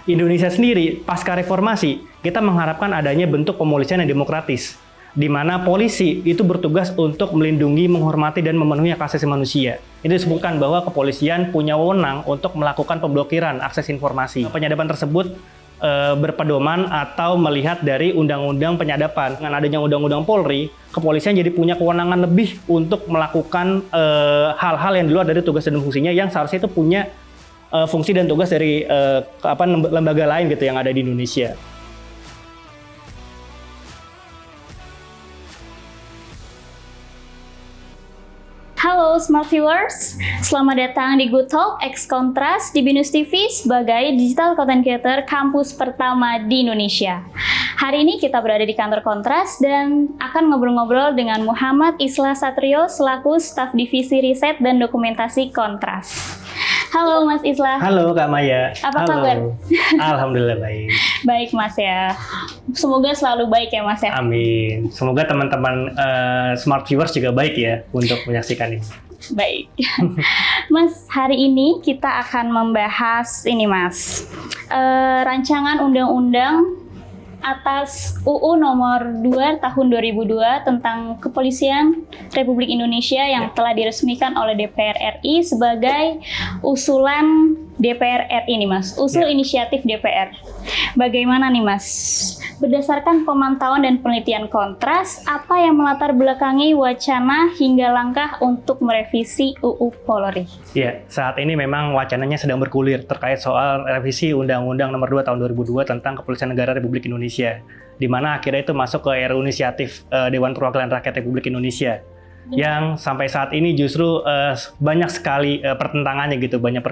Indonesia sendiri, pasca reformasi, kita mengharapkan adanya bentuk pemolisian yang demokratis, di mana polisi itu bertugas untuk melindungi, menghormati, dan memenuhi hak asasi manusia. Itu disebutkan bahwa kepolisian punya wewenang untuk melakukan pemblokiran akses informasi. Penyadapan tersebut berpedoman atau melihat dari undang-undang penyadapan. Dengan adanya undang-undang Polri, kepolisian jadi punya kewenangan lebih untuk melakukan hal-hal yang di luar dari tugas dan fungsinya yang seharusnya itu punya fungsi dan tugas dari lembaga lain gitu yang ada di Indonesia. Halo Smart Viewers, selamat datang di Good Talk X Kontras di Binus TV sebagai digital content creator kampus pertama di Indonesia. Hari ini kita berada di kantor Kontras dan akan ngobrol-ngobrol dengan Muhammad Islah Satrio selaku staf divisi riset dan dokumentasi Kontras. Halo Mas Islah. Halo Kak Maya. Apa kabar? Alhamdulillah baik. Baik Mas ya. Semoga selalu baik ya Mas ya. Amin. Semoga teman-teman Smart Viewers juga baik ya untuk menyaksikan ini. Baik. Mas, hari ini kita akan membahas ini Mas. Rancangan undang-undang atas UU nomor 2 tahun 2002 tentang Kepolisian Republik Indonesia yang telah diresmikan oleh DPR RI sebagai usulan DPR RI nih Mas, inisiatif DPR. Bagaimana nih Mas? Berdasarkan pemantauan dan penelitian Kontras, apa yang melatar belakangi wacana hingga langkah untuk merevisi UU Polri? Ya, saat ini memang wacananya sedang bergulir terkait soal revisi Undang-Undang Nomor 2 Tahun 2002 tentang Kepolisian Negara Republik Indonesia, di mana akhirnya itu masuk ke RUU Inisiatif Dewan Perwakilan Rakyat Republik Indonesia. Yang sampai saat ini justru banyak sekali pertentangannya gitu, banyak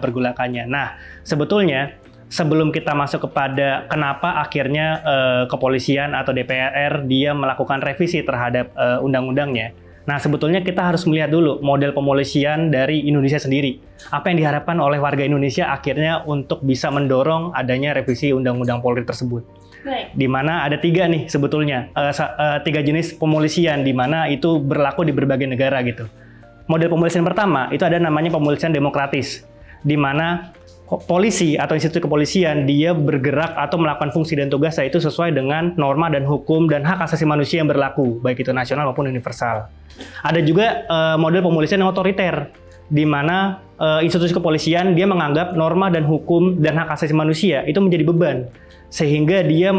pergolakannya. Nah, sebetulnya sebelum kita masuk kepada kenapa akhirnya kepolisian atau DPR dia melakukan revisi terhadap undang-undangnya, nah sebetulnya kita harus melihat dulu model pemolisian dari Indonesia sendiri. Apa yang diharapkan oleh warga Indonesia akhirnya untuk bisa mendorong adanya revisi Undang-Undang Polri tersebut. Baik. Di mana ada 3 nih sebetulnya, 3 jenis pemolisian di mana itu berlaku di berbagai negara gitu. Model pemolisian pertama itu ada namanya pemolisian demokratis, di mana polisi atau institusi kepolisian dia bergerak atau melakukan fungsi dan tugasnya itu sesuai dengan norma dan hukum dan hak asasi manusia yang berlaku, baik itu nasional maupun universal. Ada juga model pemolisian yang otoriter, di mana institusi kepolisian dia menganggap norma dan hukum dan hak asasi manusia itu menjadi beban, sehingga dia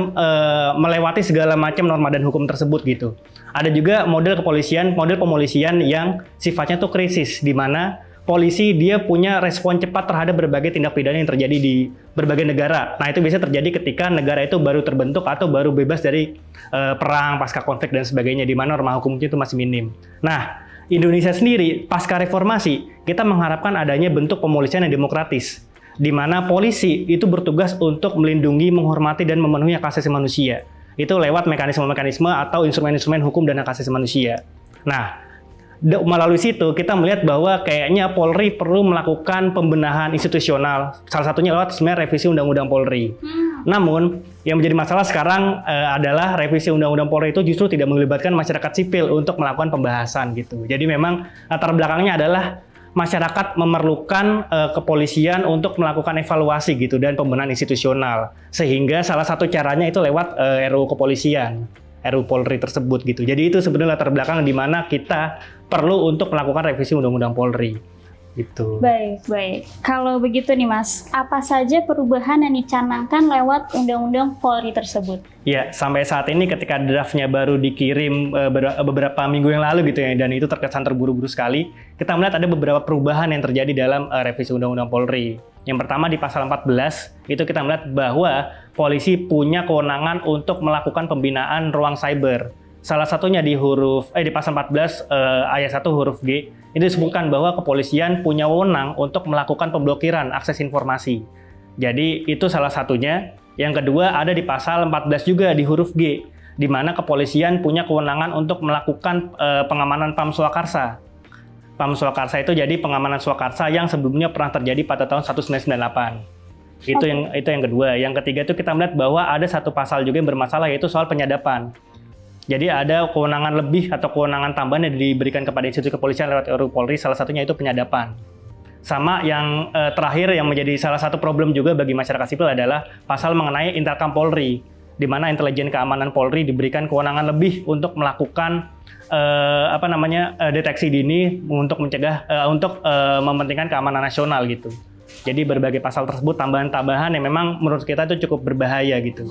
melewati segala macam norma dan hukum tersebut gitu. Ada juga model pemolisian yang sifatnya tuh krisis, di mana polisi dia punya respon cepat terhadap berbagai tindak pidana yang terjadi di berbagai negara. Nah, itu bisa terjadi ketika negara itu baru terbentuk atau baru bebas dari perang, pasca konflik dan sebagainya, di mana norma hukumnya itu masih minim. Nah, Indonesia sendiri pasca reformasi, kita mengharapkan adanya bentuk pemolisian yang demokratis, di mana polisi itu bertugas untuk melindungi, menghormati, dan memenuhi hak asasi manusia. Itu lewat mekanisme-mekanisme atau instrumen-instrumen hukum dan hak asasi manusia. Nah, melalui situ kita melihat bahwa kayaknya Polri perlu melakukan pembenahan institusional, salah satunya lewat sebenarnya revisi Undang-Undang Polri. Namun, yang menjadi masalah sekarang adalah revisi Undang-Undang Polri itu justru tidak melibatkan masyarakat sipil untuk melakukan pembahasan gitu. Jadi memang latar belakangnya adalah masyarakat memerlukan kepolisian untuk melakukan evaluasi gitu dan pembenahan institusional. Sehingga salah satu caranya itu lewat RUU Kepolisian, RUU Polri tersebut gitu. Jadi itu sebenarnya latar belakang di mana kita perlu untuk melakukan revisi Undang-Undang Polri. Gitu. Baik. Kalau begitu nih Mas, apa saja perubahan yang dicanangkan lewat Undang-Undang Polri tersebut? Ya, sampai saat ini ketika draftnya baru dikirim beberapa minggu yang lalu gitu ya, dan itu terkesan terburu-buru sekali, kita melihat ada beberapa perubahan yang terjadi dalam revisi Undang-Undang Polri. Yang pertama di pasal 14, itu kita melihat bahwa polisi punya kewenangan untuk melakukan pembinaan ruang cyber. Salah satunya di pasal 14 ayat 1 huruf G, itu disebutkan bahwa kepolisian punya wewenang untuk melakukan pemblokiran akses informasi. Jadi itu salah satunya. Yang kedua ada di pasal 14 juga di huruf G, di mana kepolisian punya kewenangan untuk melakukan pengamanan PAM Swakarsa. PAM Swakarsa itu jadi pengamanan swakarsa yang sebelumnya pernah terjadi pada tahun 1998. Itu yang kedua. Yang ketiga itu kita melihat bahwa ada satu pasal juga yang bermasalah, yaitu soal penyadapan. Jadi ada kewenangan lebih atau kewenangan tambahan yang diberikan kepada institusi kepolisian lewat RUU Polri, salah satunya itu penyadapan. Sama yang terakhir yang menjadi salah satu problem juga bagi masyarakat sipil adalah pasal mengenai Intelkam Polri, di mana intelijen keamanan Polri diberikan kewenangan lebih untuk melakukan deteksi dini untuk mencegah mementingkan keamanan nasional gitu. Jadi berbagai pasal tersebut tambahan-tambahan yang memang menurut kita itu cukup berbahaya gitu.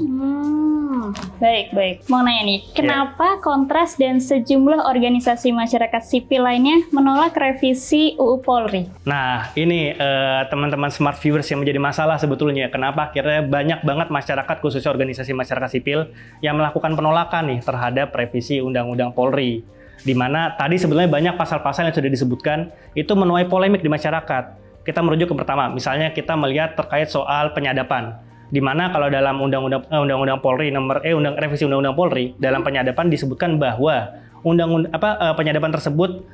Baik. Mau nanya nih, kenapa Kontras dan sejumlah organisasi masyarakat sipil lainnya menolak revisi UU Polri? Nah, ini teman-teman smart viewers yang menjadi masalah sebetulnya. Kenapa akhirnya banyak banget masyarakat, khususnya organisasi masyarakat sipil, yang melakukan penolakan nih terhadap revisi Undang-Undang Polri. Di mana tadi sebenarnya banyak pasal-pasal yang sudah disebutkan, itu menuai polemik di masyarakat. Kita merujuk ke pertama, misalnya kita melihat terkait soal penyadapan. Di mana kalau dalam Undang-Undang Polri revisi Undang-Undang Polri dalam penyadapan disebutkan bahwa penyadapan tersebut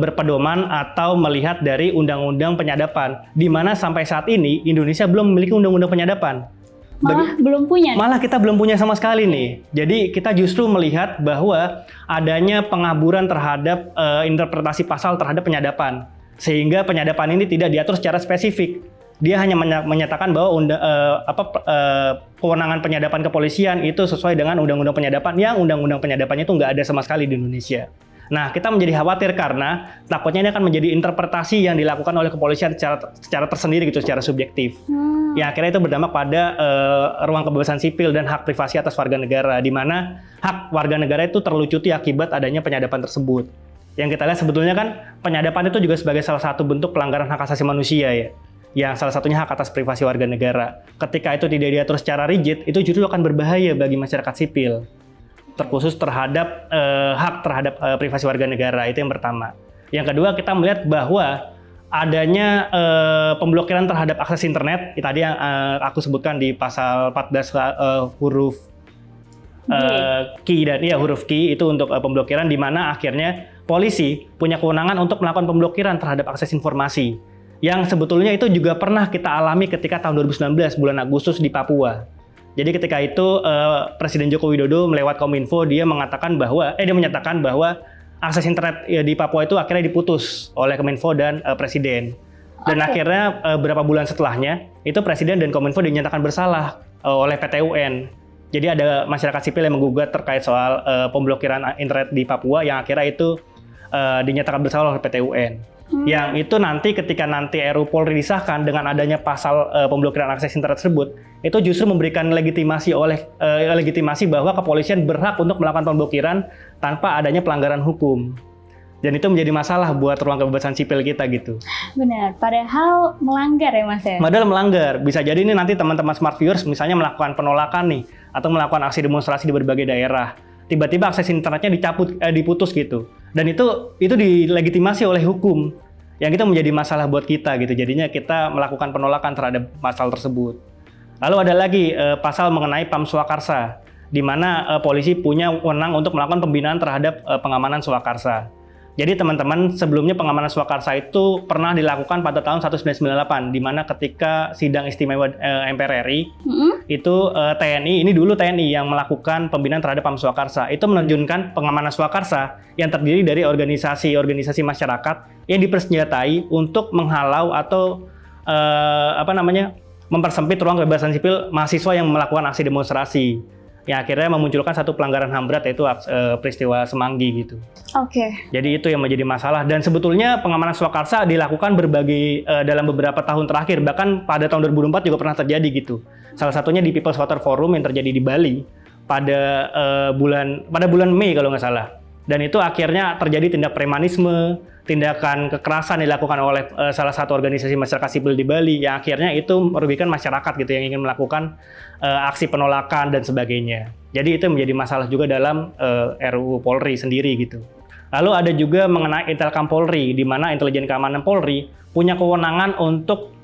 berpedoman atau melihat dari Undang-Undang Penyadapan, di mana sampai saat ini Indonesia belum memiliki Undang-Undang Penyadapan. Malah kita belum punya sama sekali nih. Jadi kita justru melihat bahwa adanya pengaburan terhadap interpretasi pasal terhadap penyadapan, sehingga penyadapan ini tidak diatur secara spesifik. Dia hanya menyatakan bahwa kewenangan penyadapan kepolisian itu sesuai dengan Undang-Undang Penyadapan, yang Undang-Undang Penyadapannya itu nggak ada sama sekali di Indonesia. Nah, kita menjadi khawatir karena takutnya ini akan menjadi interpretasi yang dilakukan oleh kepolisian secara tersendiri gitu, secara subjektif. Ya, akhirnya itu berdampak pada ruang kebebasan sipil dan hak privasi atas warga negara, di mana hak warga negara itu terlucuti akibat adanya penyadapan tersebut. Yang kita lihat sebetulnya kan penyadapan itu juga sebagai salah satu bentuk pelanggaran hak asasi manusia ya. Yang salah satunya hak atas privasi warga negara. Ketika itu tidak diatur secara rigid, itu justru akan berbahaya bagi masyarakat sipil. Terkhusus terhadap hak terhadap privasi warga negara, itu yang pertama. Yang kedua, kita melihat bahwa adanya pemblokiran terhadap akses internet, tadi yang aku sebutkan di pasal 14 huruf huruf Q itu untuk pemblokiran, di mana akhirnya polisi punya kewenangan untuk melakukan pemblokiran terhadap akses informasi. Yang sebetulnya itu juga pernah kita alami ketika tahun 2019 bulan Agustus di Papua. Jadi ketika itu Presiden Joko Widodo melewat Kominfo dia menyatakan bahwa akses internet di Papua itu akhirnya diputus oleh Kominfo dan Presiden. Dan akhirnya beberapa bulan setelahnya itu Presiden dan Kominfo dinyatakan bersalah oleh PT UN. Jadi ada masyarakat sipil yang menggugat terkait soal pemblokiran internet di Papua yang akhirnya itu dinyatakan bersalah oleh PT UN. Yang itu nanti ketika RUU Polri disahkan dengan adanya pasal pemblokiran akses internet tersebut, itu justru memberikan legitimasi bahwa kepolisian berhak untuk melakukan pemblokiran tanpa adanya pelanggaran hukum. Dan itu menjadi masalah buat ruang kebebasan sipil kita gitu. Benar, padahal melanggar ya Mas ya? Padahal melanggar. Bisa jadi ini nanti teman-teman smart viewers misalnya melakukan penolakan nih, atau melakukan aksi demonstrasi di berbagai daerah. Tiba-tiba akses internetnya diputus gitu. Dan itu dilegitimasi oleh hukum. Yang itu menjadi masalah buat kita gitu. Jadinya kita melakukan penolakan terhadap pasal tersebut. Lalu ada lagi pasal mengenai PAM Swakarsa, di mana polisi punya wewenang untuk melakukan pembinaan terhadap pengamanan swakarsa. Jadi teman-teman, sebelumnya pengamanan swakarsa itu pernah dilakukan pada tahun 1998, di mana ketika sidang istimewa MPR RI, itu TNI, ini dulu TNI yang melakukan pembinaan terhadap PAM Swakarsa. Itu menerjunkan pengamanan swakarsa yang terdiri dari organisasi masyarakat yang dipersenjatai untuk menghalau atau mempersempit ruang kebebasan sipil mahasiswa yang melakukan aksi demonstrasi. Yang akhirnya memunculkan satu pelanggaran HAM berat, yaitu peristiwa Semanggi gitu. Oke. Jadi itu yang menjadi masalah, dan sebetulnya pengamanan swakarsa dilakukan dalam beberapa tahun terakhir, bahkan pada tahun 2004 juga pernah terjadi gitu. Salah satunya di People's Water Forum yang terjadi di Bali pada bulan Mei kalau nggak salah. Dan itu akhirnya terjadi tindak premanisme, tindakan kekerasan dilakukan oleh salah satu organisasi masyarakat sipil di Bali, yang akhirnya itu merugikan masyarakat gitu yang ingin melakukan aksi penolakan dan sebagainya. Jadi itu menjadi masalah juga dalam RUU Polri sendiri gitu. Lalu ada juga mengenai Intelkam Polri, di mana intelijen keamanan Polri punya kewenangan untuk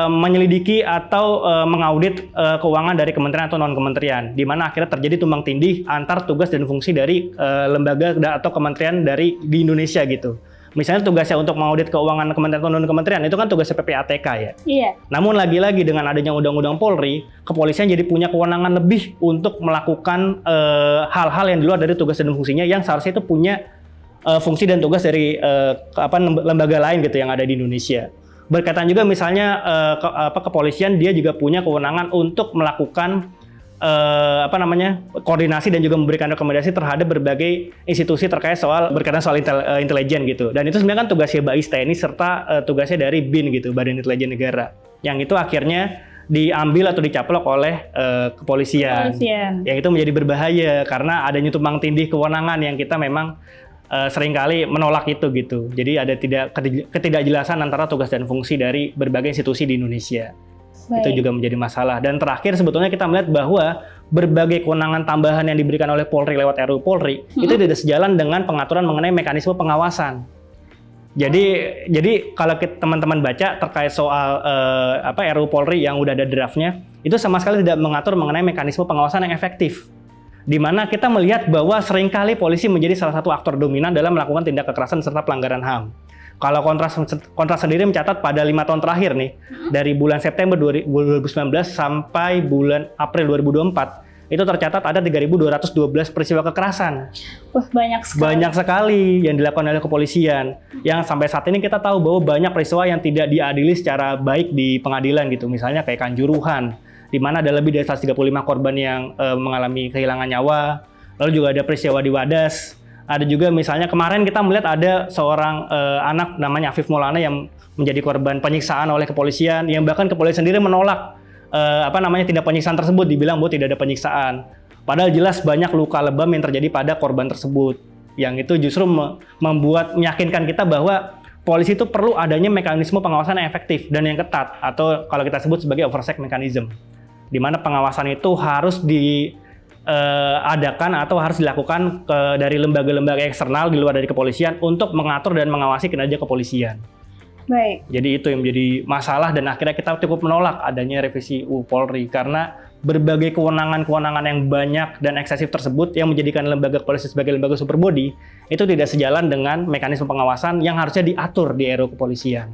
menyelidiki atau mengaudit keuangan dari kementerian atau non-kementerian, di mana akhirnya terjadi tumbang tindih antar tugas dan fungsi dari lembaga atau kementerian di Indonesia gitu. Misalnya tugasnya untuk mengaudit keuangan kementerian atau non-kementerian, itu kan tugasnya PPATK ya. Iya. Namun lagi-lagi dengan adanya Undang-Undang Polri, kepolisian jadi punya kewenangan lebih untuk melakukan hal-hal yang di luar dari tugas dan fungsinya, yang seharusnya itu punya fungsi dan tugas dari lembaga lain gitu yang ada di Indonesia. Berkaitan juga misalnya kepolisian dia juga punya kewenangan untuk melakukan koordinasi dan juga memberikan rekomendasi terhadap berbagai institusi terkait berkaitan soal intelijen gitu. Dan itu sebenarnya kan tugasnya BAIS TNI serta tugasnya dari BIN gitu, Badan Intelijen Negara. Yang itu akhirnya diambil atau dicaplok oleh kepolisian. Yang itu menjadi berbahaya karena adanya tumpang tindih kewenangan yang kita memang seringkali menolak itu gitu. Jadi ada ketidakjelasan antara tugas dan fungsi dari berbagai institusi di Indonesia. Baik. Itu juga menjadi masalah. Dan terakhir sebetulnya kita melihat bahwa berbagai kewenangan tambahan yang diberikan oleh Polri lewat RUU Polri itu tidak sejalan dengan pengaturan mengenai mekanisme pengawasan. Jadi kalau teman-teman baca terkait soal RUU Polri yang udah ada draftnya, itu sama sekali tidak mengatur mengenai mekanisme pengawasan yang efektif. Di mana kita melihat bahwa seringkali polisi menjadi salah satu aktor dominan dalam melakukan tindak kekerasan serta pelanggaran HAM. Kalau Kontras sendiri mencatat pada 5 tahun terakhir nih, dari bulan September 2019 sampai bulan April 2024, itu tercatat ada 3.212 peristiwa kekerasan. Wah, banyak sekali. Banyak sekali yang dilakukan oleh kepolisian. Yang sampai saat ini kita tahu bahwa banyak peristiwa yang tidak diadili secara baik di pengadilan gitu. Misalnya kayak Kanjuruhan, di mana ada lebih dari 135 korban yang mengalami kehilangan nyawa. Lalu juga ada peristiwa di Wadas. Ada juga misalnya kemarin kita melihat ada seorang anak namanya Afif Maulana yang menjadi korban penyiksaan oleh kepolisian, yang bahkan kepolisian sendiri menolak tindak penyiksaan tersebut, dibilang bahwa tidak ada penyiksaan. Padahal jelas banyak luka lebam yang terjadi pada korban tersebut. Yang itu justru meyakinkan kita bahwa polisi itu perlu adanya mekanisme pengawasan yang efektif dan yang ketat, atau kalau kita sebut sebagai oversight mechanism, di mana pengawasan itu harus adakan atau harus dilakukan dari lembaga-lembaga eksternal di luar dari kepolisian untuk mengatur dan mengawasi kinerja kepolisian. Baik. Jadi itu yang menjadi masalah dan akhirnya kita cukup menolak adanya revisi UU Polri karena berbagai kewenangan-kewenangan yang banyak dan eksesif tersebut yang menjadikan lembaga kepolisian sebagai lembaga superbody itu tidak sejalan dengan mekanisme pengawasan yang harusnya diatur di RUU Kepolisian.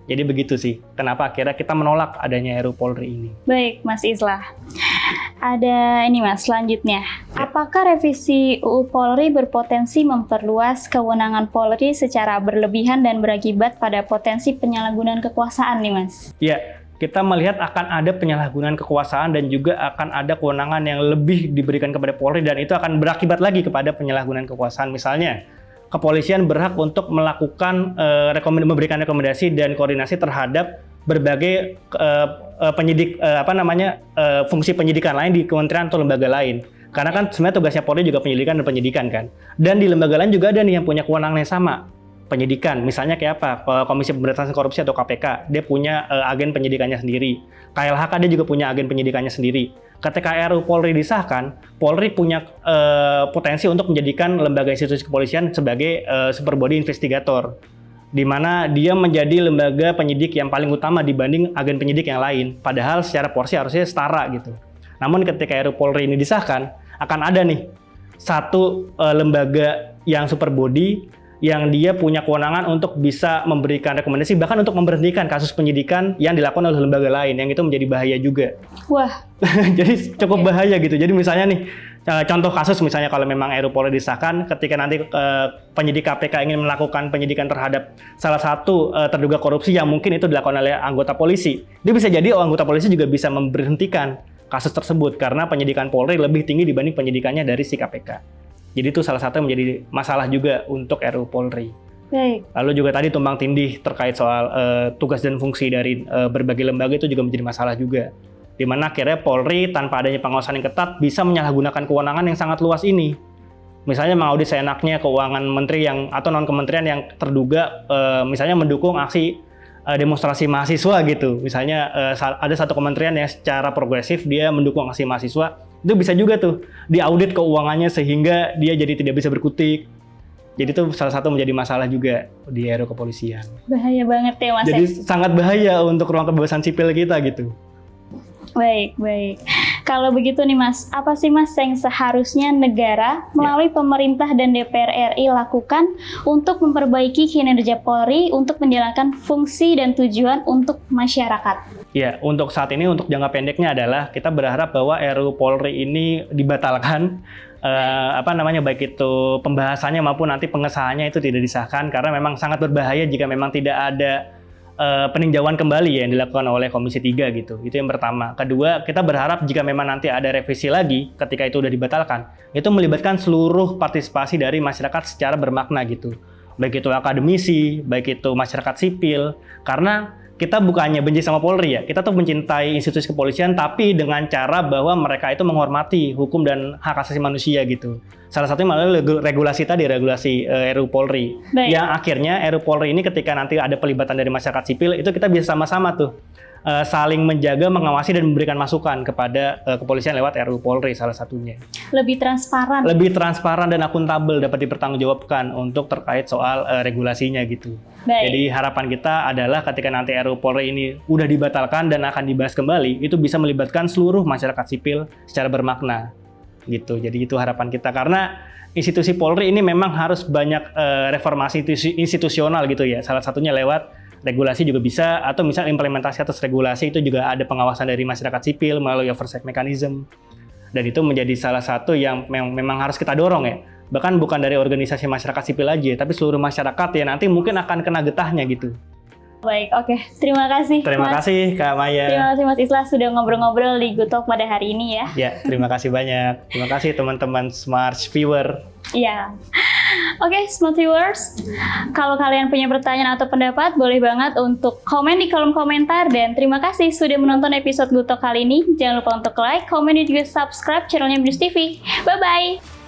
Jadi begitu sih, kenapa akhirnya kita menolak adanya RUU Polri ini. Baik, Mas Islah. Ada ini Mas, selanjutnya. Ya. Apakah revisi UU Polri berpotensi memperluas kewenangan Polri secara berlebihan dan berakibat pada potensi penyalahgunaan kekuasaan nih Mas? Ya, kita melihat akan ada penyalahgunaan kekuasaan dan juga akan ada kewenangan yang lebih diberikan kepada Polri dan itu akan berakibat lagi kepada penyalahgunaan kekuasaan. Misalnya, kepolisian berhak untuk melakukan memberikan rekomendasi dan koordinasi terhadap berbagai fungsi penyidikan lain di kementerian atau lembaga lain. Karena kan sebenarnya tugasnya Polri juga penyelidikan dan penyidikan kan. Dan di lembaga lain juga ada nih yang punya kewenangan yang sama. Penyidikan, misalnya kayak apa? Komisi Pemberantasan Korupsi atau KPK, dia punya agen penyidikannya sendiri. KLHK dia juga punya agen penyidikannya sendiri. Ketika RUU Polri disahkan, Polri punya potensi untuk menjadikan lembaga institusi kepolisian sebagai superbody investigator, di mana dia menjadi lembaga penyidik yang paling utama dibanding agen penyidik yang lain. Padahal secara porsi harusnya setara gitu. Namun ketika RUU Polri ini disahkan, akan ada nih satu lembaga yang superbody yang dia punya kewenangan untuk bisa memberikan rekomendasi, bahkan untuk memberhentikan kasus penyidikan yang dilakukan oleh lembaga lain, yang itu menjadi bahaya juga. Wah. Jadi cukup bahaya gitu. Jadi misalnya nih, contoh kasus misalnya kalau memang RUU Polri disahkan, ketika nanti penyidik KPK ingin melakukan penyidikan terhadap salah satu terduga korupsi yang mungkin itu dilakukan oleh anggota polisi, dia bisa jadi anggota polisi juga bisa memberhentikan kasus tersebut karena penyidikan Polri lebih tinggi dibanding penyidikannya dari si KPK. Jadi itu salah satu yang menjadi masalah juga untuk RUU Polri. Baik. Lalu juga tadi tumpang tindih terkait soal tugas dan fungsi dari berbagai lembaga itu juga menjadi masalah juga. Di mana akhirnya Polri tanpa adanya pengawasan yang ketat bisa menyalahgunakan kewenangan yang sangat luas ini. Misalnya mengaudit seenaknya keuangan menteri atau non-kementerian yang terduga misalnya mendukung aksi demonstrasi mahasiswa gitu. Misalnya ada satu kementerian yang secara progresif dia mendukung aksi mahasiswa, itu bisa juga tuh diaudit keuangannya sehingga dia jadi tidak bisa berkutik. Jadi itu salah satu menjadi masalah juga di RUU Kepolisian. Bahaya banget ya Mas. Jadi sangat bahaya untuk ruang kebebasan sipil kita gitu. Baik. Kalau begitu nih Mas, apa sih Mas yang seharusnya negara melalui pemerintah dan DPR RI lakukan untuk memperbaiki kinerja Polri untuk menjalankan fungsi dan tujuan untuk masyarakat? Ya, untuk saat ini untuk jangka pendeknya adalah kita berharap bahwa RUU Polri ini dibatalkan, baik itu pembahasannya maupun nanti pengesahannya itu tidak disahkan karena memang sangat berbahaya jika memang tidak ada peninjauan kembali ya yang dilakukan oleh Komisi 3 gitu. Itu yang pertama. Kedua, kita berharap jika memang nanti ada revisi lagi ketika itu udah dibatalkan, itu melibatkan seluruh partisipasi dari masyarakat secara bermakna gitu. Baik itu akademisi, baik itu masyarakat sipil, karena kita bukannya benci sama Polri ya, kita tuh mencintai institusi kepolisian tapi dengan cara bahwa mereka itu menghormati hukum dan hak asasi manusia gitu. Salah satunya melalui regulasi RUU Polri. Baik. Yang akhirnya RUU Polri ini ketika nanti ada pelibatan dari masyarakat sipil, itu kita bisa sama-sama tuh saling menjaga, mengawasi dan memberikan masukan kepada kepolisian lewat RUU Polri salah satunya. Lebih transparan. Lebih transparan dan akuntabel, dapat dipertanggungjawabkan untuk terkait soal regulasinya gitu. Baik. Jadi harapan kita adalah ketika nanti RUU Polri ini udah dibatalkan dan akan dibahas kembali, itu bisa melibatkan seluruh masyarakat sipil secara bermakna gitu. Jadi itu harapan kita, karena institusi Polri ini memang harus banyak reformasi institusional gitu ya. Salah satunya lewat regulasi juga bisa, atau misal implementasi atas regulasi itu juga ada pengawasan dari masyarakat sipil melalui oversight mechanism. Dan itu menjadi salah satu yang memang harus kita dorong ya. Bahkan bukan dari organisasi masyarakat sipil aja, tapi seluruh masyarakat ya nanti mungkin akan kena getahnya gitu. Baik, oke. Terima kasih, Terima Mas. kasih Kak Maya. Terima kasih Mas Islah sudah ngobrol-ngobrol di Good Talk pada hari ini ya. Ya, terima kasih banyak. Terima kasih teman-teman Smart Viewer. Iya. Oke, Smart Viewers. Kalau kalian punya pertanyaan atau pendapat, boleh banget untuk komen di kolom komentar. Dan terima kasih sudah menonton episode Good Talk kali ini. Jangan lupa untuk like, komen, dan juga subscribe channelnya Binus TV. Bye-bye!